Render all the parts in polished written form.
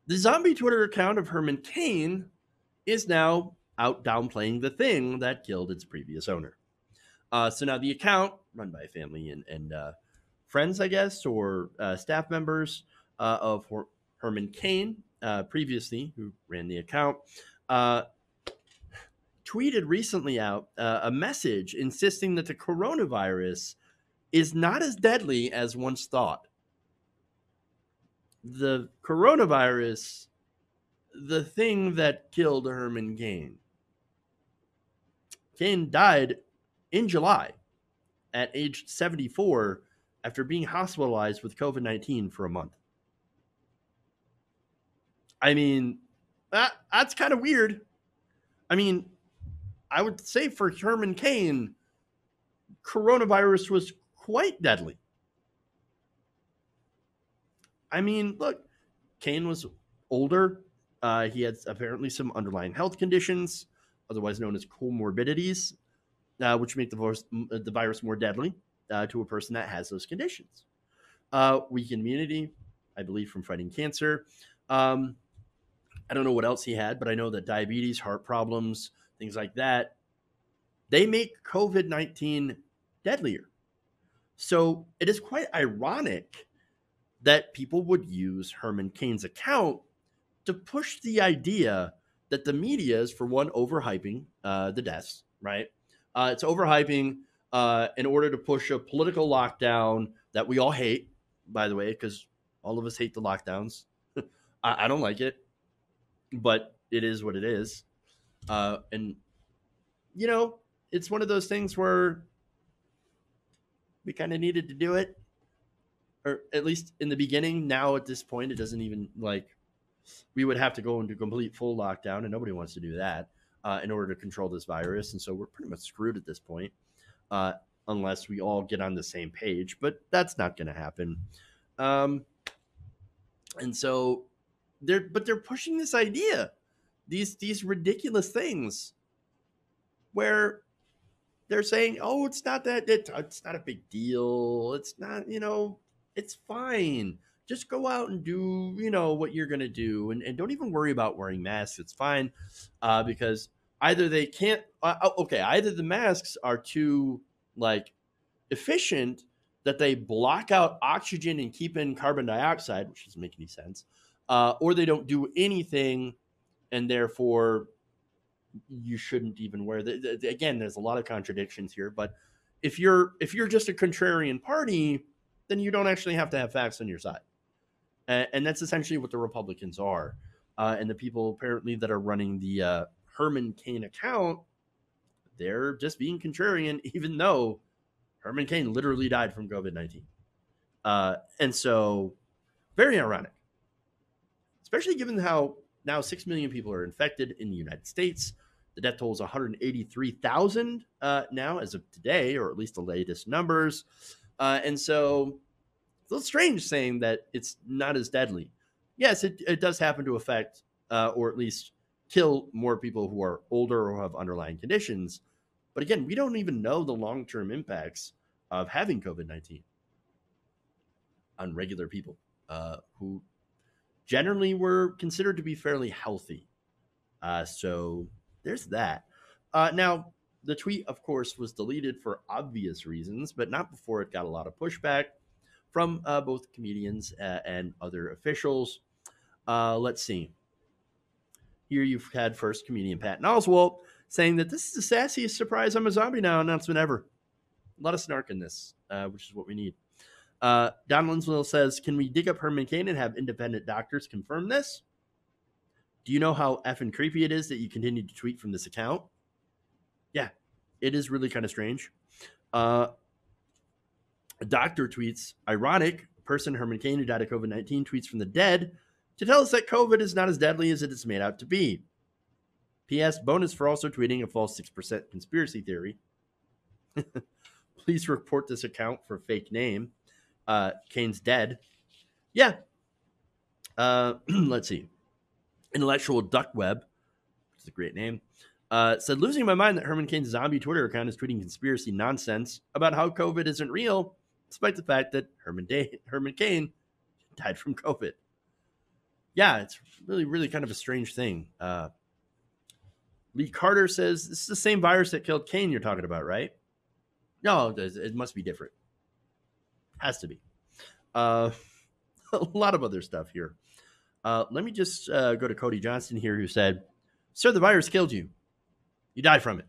The zombie Twitter account of Herman Cain is now out downplaying the thing that killed its previous owner. So now the account, run by a family and friends, I guess, or staff members of Herman Cain, previously, who ran the account, uh, tweeted recently out a message insisting that the coronavirus is not as deadly as once thought. The coronavirus, the thing that killed Herman Cain. Cain died in July at age 74 after being hospitalized with COVID-19 for a month. I mean, that's kind of weird. I mean, I would say for Herman Cain, coronavirus was quite deadly. I mean, look, Cain was older. He had apparently some underlying health conditions, otherwise known as comorbidities, which make the virus more deadly to a person that has those conditions. Weak immunity, I believe, from fighting cancer. I don't know what else he had, but I know that diabetes, heart problems, things like that, they make COVID-19 deadlier. So it is quite ironic that people would use Herman Cain's account to push the idea that the media is, for one, overhyping the deaths, right? It's overhyping in order to push a political lockdown that we all hate, by the way, because all of us hate the lockdowns. I don't like it, but it is what it is. And, you know, it's one of those things where we kind of needed to do it, or at least in the beginning. Now, at this point, it doesn't even like we would have to go into complete full lockdown, and nobody wants to do that in order to control this virus. And so we're pretty much screwed at this point, unless we all get on the same page. But that's not going to happen. And so they're pushing this idea, these ridiculous things, where they're saying, "Oh, it's not that it's not a big deal. It's not, it's fine. Just go out and do, what you're going to do. And don't even worry about wearing masks. It's fine." Because either they can't, either the masks are too, like, efficient that they block out oxygen and keep in carbon dioxide, which doesn't make any sense, or they don't do anything, and therefore you shouldn't even wear again, there's a lot of contradictions here, but if you're just a contrarian party, then you don't actually have to have facts on your side. And that's essentially what the Republicans are. And the people apparently that are running the Herman Cain account, they're just being contrarian, even though Herman Cain literally died from COVID-19. And so, very ironic, especially given how now 6 million people are infected in the United States. The death toll is 183,000 now as of today, or at least the latest numbers. And so it's a little strange saying that it's not as deadly. Yes, it does happen to affect or at least kill more people who are older or have underlying conditions. But again, we don't even know the long-term impacts of having COVID-19 on regular people who generally were considered to be fairly healthy. So there's that. Now, the tweet, of course, was deleted for obvious reasons, but not before it got a lot of pushback from both comedians and other officials. Let's see. Here you've had first comedian Patton Oswalt saying that this is the sassiest surprise I'm a zombie now announcement ever. A lot of snark in this, which is what we need. Don Linswell says, "Can we dig up Herman Cain and have independent doctors confirm this? Do you know how effing creepy it is that you continue to tweet from this account?" Yeah, it is really kind of strange. A doctor tweets, "Ironic, person Herman Cain who died of COVID-19 tweets from the dead to tell us that COVID is not as deadly as it is made out to be. P.S. Bonus for also tweeting a false 6% conspiracy theory. Please report this account for fake name. Cain's dead." Yeah. Let's see. Intellectual Duck Web, which is a great name, said, "Losing my mind that Herman Cain's zombie Twitter account is tweeting conspiracy nonsense about how COVID isn't real, despite the fact that Herman Cain died from COVID." yeah, it's really kind of a strange thing. Lee Carter says this is the same virus that killed Cain you're talking about, right? No, it must be different. Has to be. Uh, a lot of other stuff here. Let me just go to Cody Johnson here, who said, "Sir, the virus killed you. You died from it."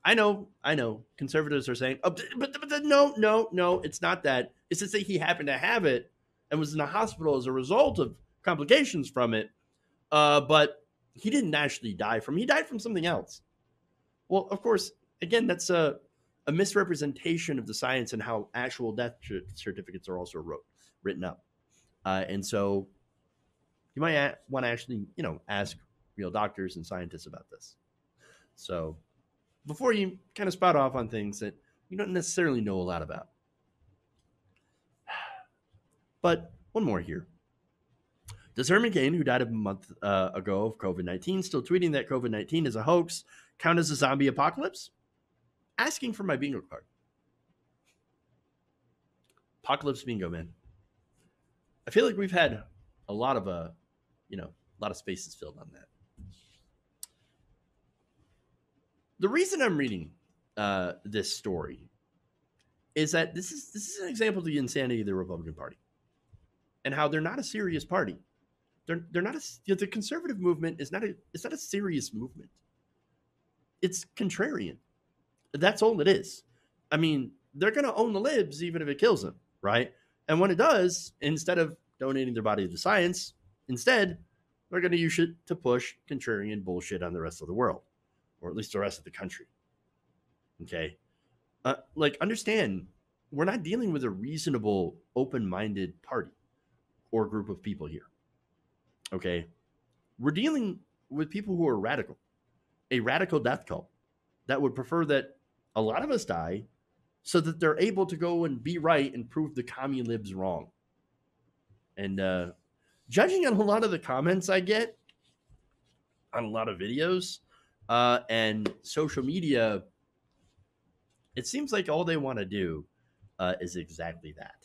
I know. Conservatives are saying, "Oh, but no, it's not that. It's to say he happened to have it and was in the hospital as a result of complications from it. But he didn't actually die from. He died from something else." Well, of course, again, that's a misrepresentation of the science and how actual death certificates are also written up. And so you might want to actually, ask real doctors and scientists about this. So before you kind of spout off on things that you don't necessarily know a lot about. But one more here. Does Herman Cain, who died a month ago of COVID-19, still tweeting that COVID-19 is a hoax, count as a zombie apocalypse? Asking for my bingo card. Apocalypse bingo, man. I feel like we've had a lot of a lot of spaces filled on that. The reason I'm reading this story is that this is an example of the insanity of the Republican Party and how they're not a serious party. They're not the conservative movement is not a serious movement. It's contrarian. That's all it is. I mean, they're going to own the libs even if it kills them, right? And when it does, instead of donating their body to science, instead, they're going to use it to push contrarian bullshit on the rest of the world, or at least the rest of the country. Okay? Understand, we're not dealing with a reasonable, open-minded party or group of people here. Okay? We're dealing with people who are radical, a radical death cult that would prefer that a lot of us die so that they're able to go and be right and prove the commie libs wrong. And judging on a lot of the comments I get on a lot of videos and social media, it seems like all they want to do is exactly that.